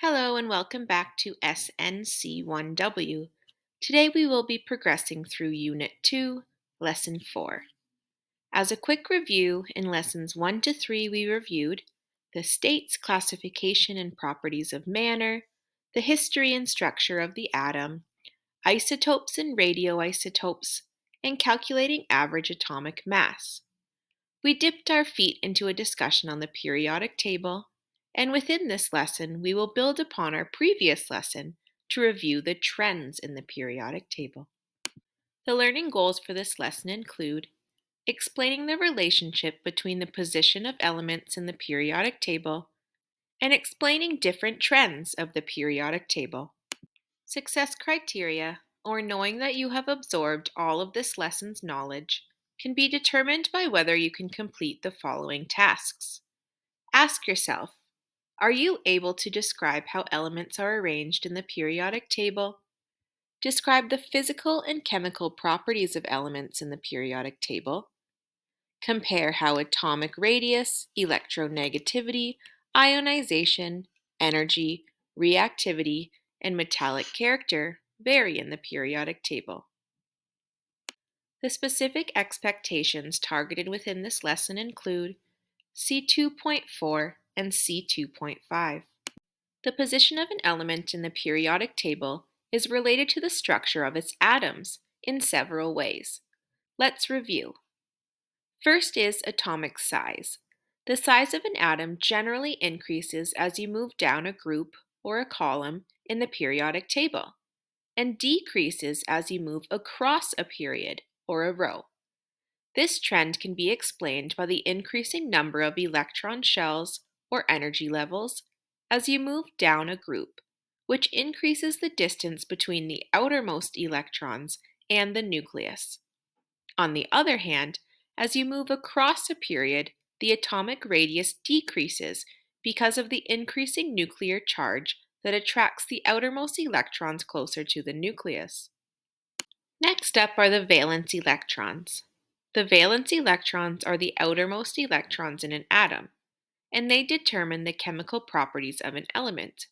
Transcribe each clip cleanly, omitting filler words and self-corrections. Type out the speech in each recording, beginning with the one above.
Hello and welcome back to SNC1W. Today we will be progressing through Unit 2, Lesson 4. As a quick review, in Lessons 1 to 3 we reviewed the states, classification, and properties of matter, the history and structure of the atom, isotopes and radioisotopes, and calculating average atomic mass. We dipped our feet into a discussion on the periodic table, and within this lesson, we will build upon our previous lesson to review the trends in the periodic table. The learning goals for this lesson include explaining the relationship between the position of elements in the periodic table and explaining different trends of the periodic table. Success criteria, or knowing that you have absorbed all of this lesson's knowledge, can be determined by whether you can complete the following tasks. Ask yourself, are you able to describe how elements are arranged in the periodic table? Describe the physical and chemical properties of elements in the periodic table. Compare how atomic radius, electronegativity, ionization, energy, reactivity, and metallic character vary in the periodic table. The specific expectations targeted within this lesson include C2.4 and C2.5. The position of an element in the periodic table is related to the structure of its atoms in several ways. Let's review. First is atomic size. The size of an atom generally increases as you move down a group or a column in the periodic table, and decreases as you move across a period or a row. This trend can be explained by the increasing number of electron shells or energy levels as you move down a group, which increases the distance between the outermost electrons and the nucleus. On the other hand, as you move across a period, the atomic radius decreases because of the increasing nuclear charge that attracts the outermost electrons closer to the nucleus. Next up are the valence electrons. The valence electrons are the outermost electrons in an atom, and they determine the chemical properties of an element.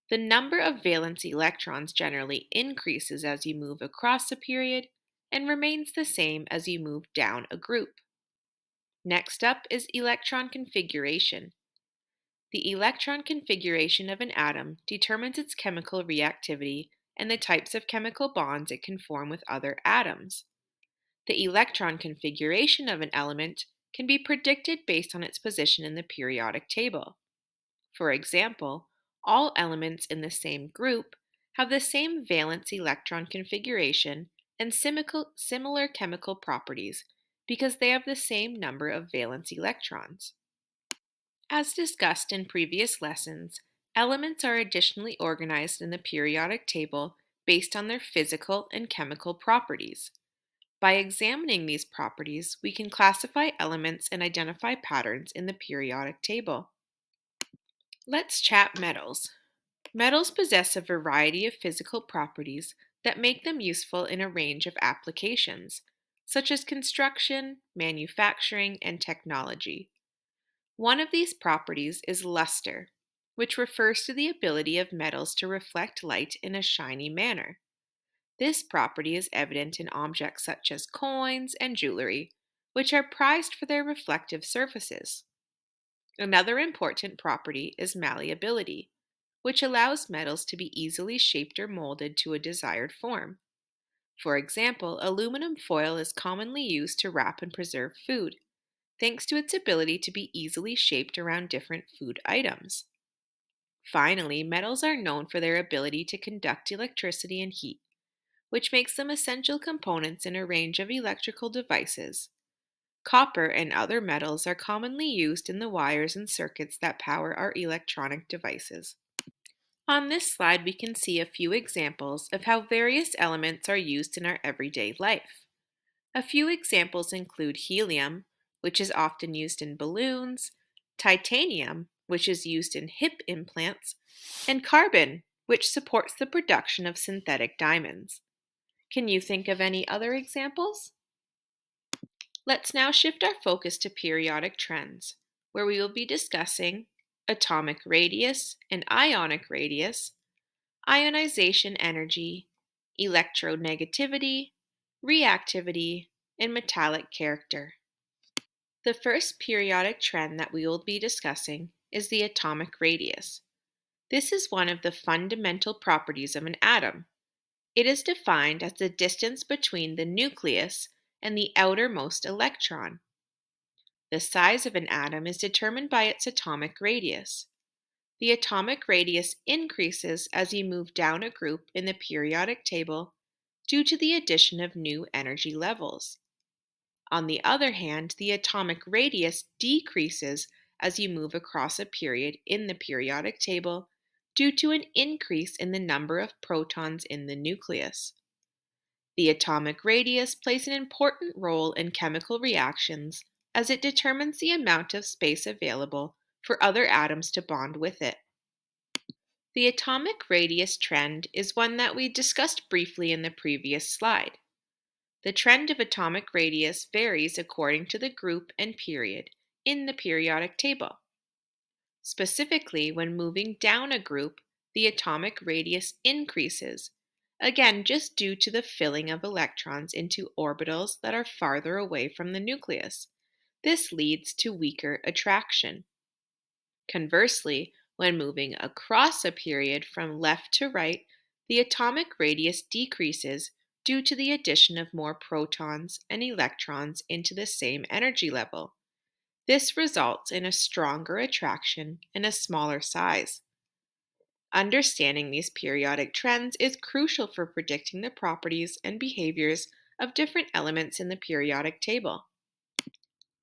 The number of valence electrons generally increases as you move across a period and remains the same as you move down a group. Next up is electron configuration. The electron configuration of an atom determines its chemical reactivity and the types of chemical bonds it can form with other atoms. The electron configuration of an element can be predicted based on its position in the periodic table. For example, all elements in the same group have the same valence electron configuration and similar chemical properties because they have the same number of valence electrons. As discussed in previous lessons, elements are additionally organized in the periodic table based on their physical and chemical properties. By examining these properties, we can classify elements and identify patterns in the periodic table. Let's chat metals. Metals possess a variety of physical properties that make them useful in a range of applications, such as construction, manufacturing, and technology. One of these properties is luster, which refers to the ability of metals to reflect light in a shiny manner. This property is evident in objects such as coins and jewelry, which are prized for their reflective surfaces. Another important property is malleability, which allows metals to be easily shaped or molded to a desired form. For example, aluminum foil is commonly used to wrap and preserve food, thanks to its ability to be easily shaped around different food items. Finally, metals are known for their ability to conduct electricity and heat, which makes them essential components in a range of electrical devices. Copper and other metals are commonly used in the wires and circuits that power our electronic devices. On this slide, we can see a few examples of how various elements are used in our everyday life. A few examples include helium, which is often used in balloons, titanium, which is used in hip implants, and carbon, which supports the production of synthetic diamonds. Can you think of any other examples? Let's now shift our focus to periodic trends, where we will be discussing atomic radius and ionic radius, ionization energy, electronegativity, reactivity, and metallic character. The first periodic trend that we will be discussing is the atomic radius. This is one of the fundamental properties of an atom. It is defined as the distance between the nucleus and the outermost electron. The size of an atom is determined by its atomic radius. The atomic radius increases as you move down a group in the periodic table due to the addition of new energy levels. On the other hand, the atomic radius decreases as you move across a period in the periodic table due to an increase in the number of protons in the nucleus. The atomic radius plays an important role in chemical reactions as it determines the amount of space available for other atoms to bond with it. The atomic radius trend is one that we discussed briefly in the previous slide. The trend of atomic radius varies according to the group and period in the periodic table. Specifically, when moving down a group, the atomic radius increases, again just due to the filling of electrons into orbitals that are farther away from the nucleus. This leads to weaker attraction. Conversely, when moving across a period from left to right, the atomic radius decreases due to the addition of more protons and electrons into the same energy level. This results in a stronger attraction and a smaller size. Understanding these periodic trends is crucial for predicting the properties and behaviors of different elements in the periodic table.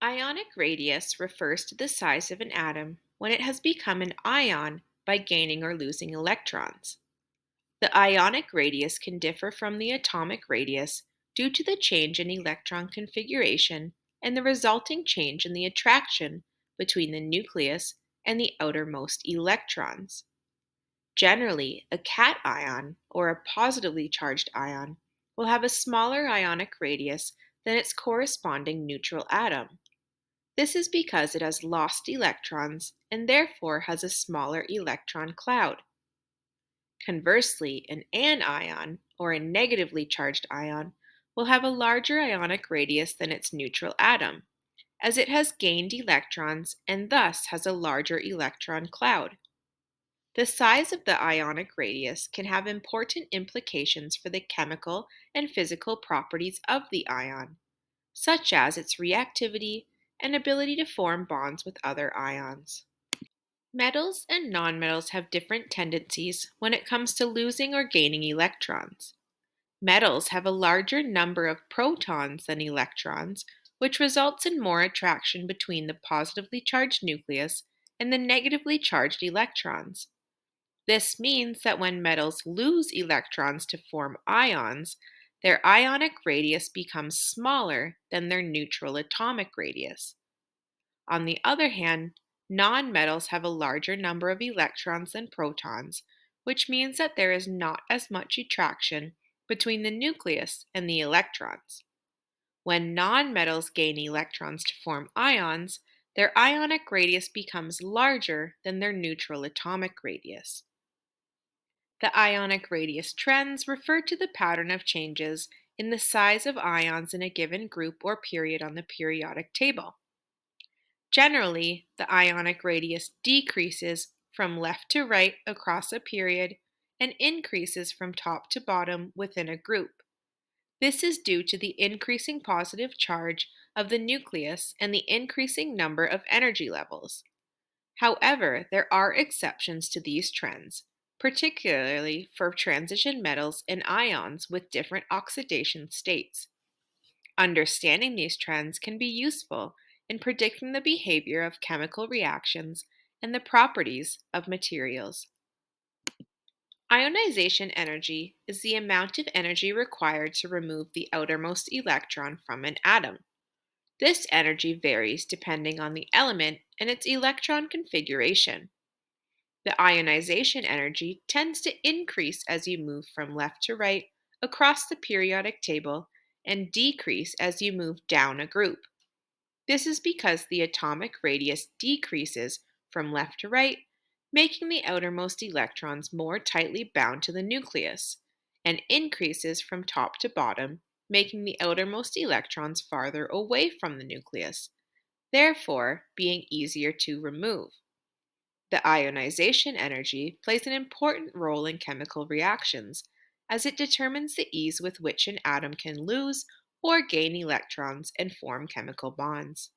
Ionic radius refers to the size of an atom when it has become an ion by gaining or losing electrons. The ionic radius can differ from the atomic radius due to the change in electron configuration and the resulting change in the attraction between the nucleus and the outermost electrons. Generally, a cation, or a positively charged ion, will have a smaller ionic radius than its corresponding neutral atom. This is because it has lost electrons and therefore has a smaller electron cloud. Conversely, an anion, or a negatively charged ion, will have a larger ionic radius than its neutral atom, as it has gained electrons and thus has a larger electron cloud. The size of the ionic radius can have important implications for the chemical and physical properties of the ion, such as its reactivity and ability to form bonds with other ions. Metals and nonmetals have different tendencies when it comes to losing or gaining electrons. Metals have a larger number of protons than electrons, which results in more attraction between the positively charged nucleus and the negatively charged electrons. This means that when metals lose electrons to form ions, their ionic radius becomes smaller than their neutral atomic radius. On the other hand, nonmetals have a larger number of electrons than protons, which means that there is not as much attraction between the nucleus and the electrons. When nonmetals gain electrons to form ions, their ionic radius becomes larger than their neutral atomic radius. The ionic radius trends refer to the pattern of changes in the size of ions in a given group or period on the periodic table. Generally, the ionic radius decreases from left to right across a period and increases from top to bottom within a group. This is due to the increasing positive charge of the nucleus and the increasing number of energy levels. However, there are exceptions to these trends, particularly for transition metals and ions with different oxidation states. Understanding these trends can be useful in predicting the behavior of chemical reactions and the properties of materials. Ionization energy is the amount of energy required to remove the outermost electron from an atom. This energy varies depending on the element and its electron configuration. The ionization energy tends to increase as you move from left to right across the periodic table and decrease as you move down a group. This is because the atomic radius decreases from left to right, making the outermost electrons more tightly bound to the nucleus, and increases from top to bottom, making the outermost electrons farther away from the nucleus, therefore being easier to remove. The ionization energy plays an important role in chemical reactions, as it determines the ease with which an atom can lose or gain electrons and form chemical bonds.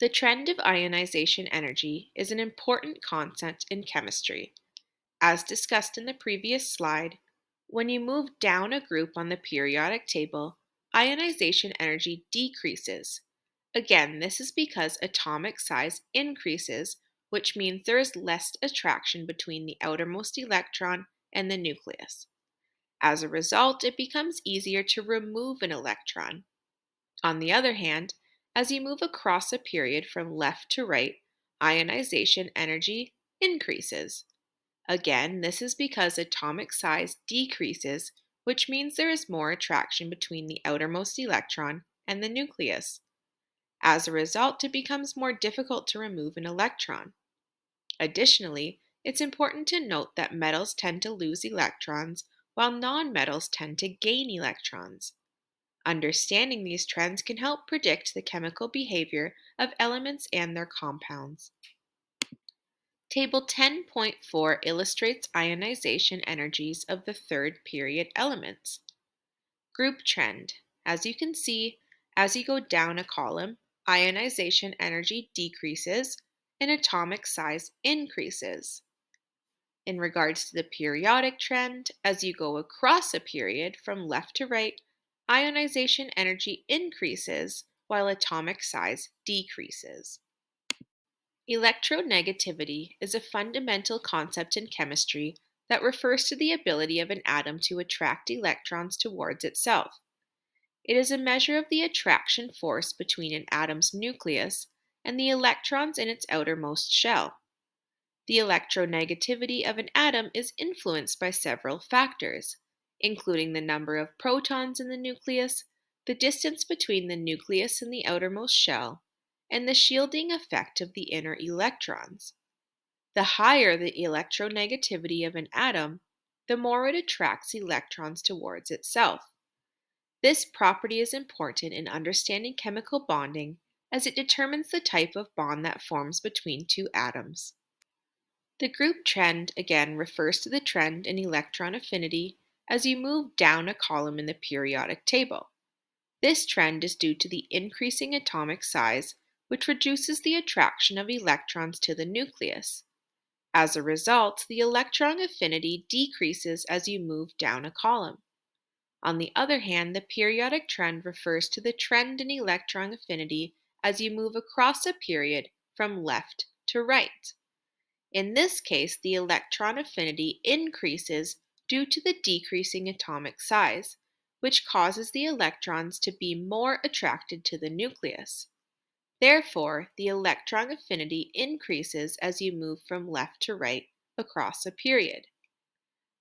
The trend of ionization energy is an important concept in chemistry. As discussed in the previous slide, when you move down a group on the periodic table, ionization energy decreases. Again, this is because atomic size increases, which means there is less attraction between the outermost electron and the nucleus. As a result, it becomes easier to remove an electron. On the other hand, as you move across a period from left to right, ionization energy increases. Again, this is because atomic size decreases, which means there is more attraction between the outermost electron and the nucleus. As a result, it becomes more difficult to remove an electron. Additionally, it's important to note that metals tend to lose electrons while nonmetals tend to gain electrons. Understanding these trends can help predict the chemical behavior of elements and their compounds. Table 10.4 illustrates ionization energies of the third period elements. Group trend. As you can see, as you go down a column, ionization energy decreases and atomic size increases. In regards to the periodic trend, as you go across a period from left to right, ionization energy increases while atomic size decreases. Electronegativity is a fundamental concept in chemistry that refers to the ability of an atom to attract electrons towards itself. It is a measure of the attraction force between an atom's nucleus and the electrons in its outermost shell. The electronegativity of an atom is influenced by several factors, including the number of protons in the nucleus, the distance between the nucleus and the outermost shell, and the shielding effect of the inner electrons. The higher the electronegativity of an atom, the more it attracts electrons towards itself. This property is important in understanding chemical bonding as it determines the type of bond that forms between two atoms. The group trend again refers to the trend in electron affinity as you move down a column in the periodic table. This trend is due to the increasing atomic size, which reduces the attraction of electrons to the nucleus. As a result, the electron affinity decreases as you move down a column. On the other hand, the periodic trend refers to the trend in electron affinity as you move across a period from left to right. In this case, the electron affinity increases due to the decreasing atomic size, which causes the electrons to be more attracted to the nucleus. Therefore, the electron affinity increases as you move from left to right across a period.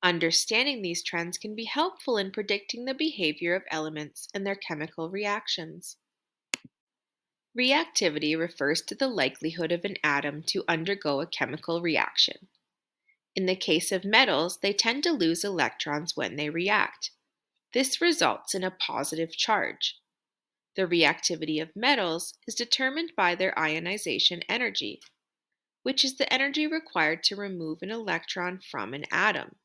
Understanding these trends can be helpful in predicting the behavior of elements and their chemical reactions. Reactivity refers to the likelihood of an atom to undergo a chemical reaction. In the case of metals, they tend to lose electrons when they react. This results in a positive charge. The reactivity of metals is determined by their ionization energy, which is the energy required to remove an electron from an atom.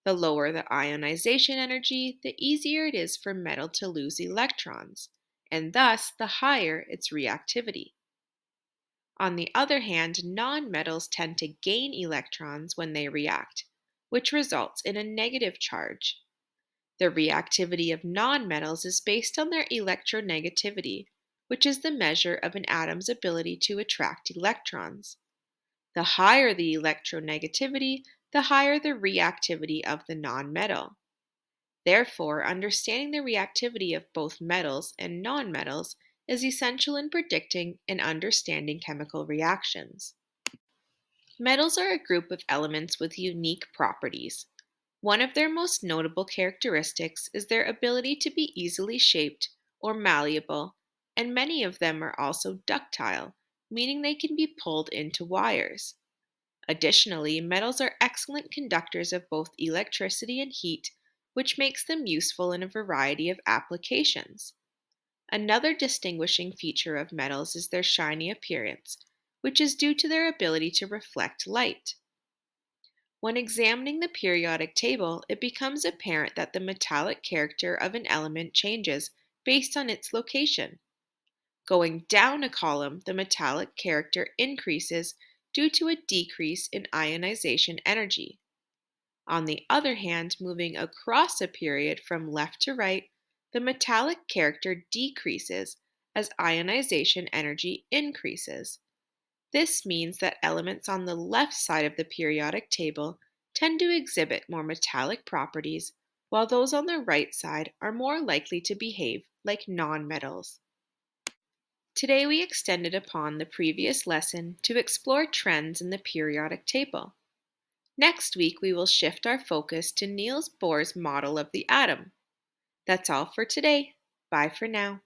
The lower the ionization energy, the easier it is for metal to lose electrons, and thus the higher its reactivity. On the other hand, nonmetals tend to gain electrons when they react, which results in a negative charge. The reactivity of nonmetals is based on their electronegativity, which is the measure of an atom's ability to attract electrons. The higher the electronegativity, the higher the reactivity of the nonmetal. Therefore, understanding the reactivity of both metals and nonmetals is essential in predicting and understanding chemical reactions. Metals are a group of elements with unique properties. One of their most notable characteristics is their ability to be easily shaped or malleable, and many of them are also ductile, meaning they can be pulled into wires. Additionally, metals are excellent conductors of both electricity and heat, which makes them useful in a variety of applications. Another distinguishing feature of metals is their shiny appearance, which is due to their ability to reflect light. When examining the periodic table, it becomes apparent that the metallic character of an element changes based on its location. Going down a column, the metallic character increases due to a decrease in ionization energy. On the other hand, moving across a period from left to right, the metallic character decreases as ionization energy increases. This means that elements on the left side of the periodic table tend to exhibit more metallic properties, while those on the right side are more likely to behave like nonmetals. Today we extended upon the previous lesson to explore trends in the periodic table. Next week we will shift our focus to Niels Bohr's model of the atom. That's all for today. Bye for now.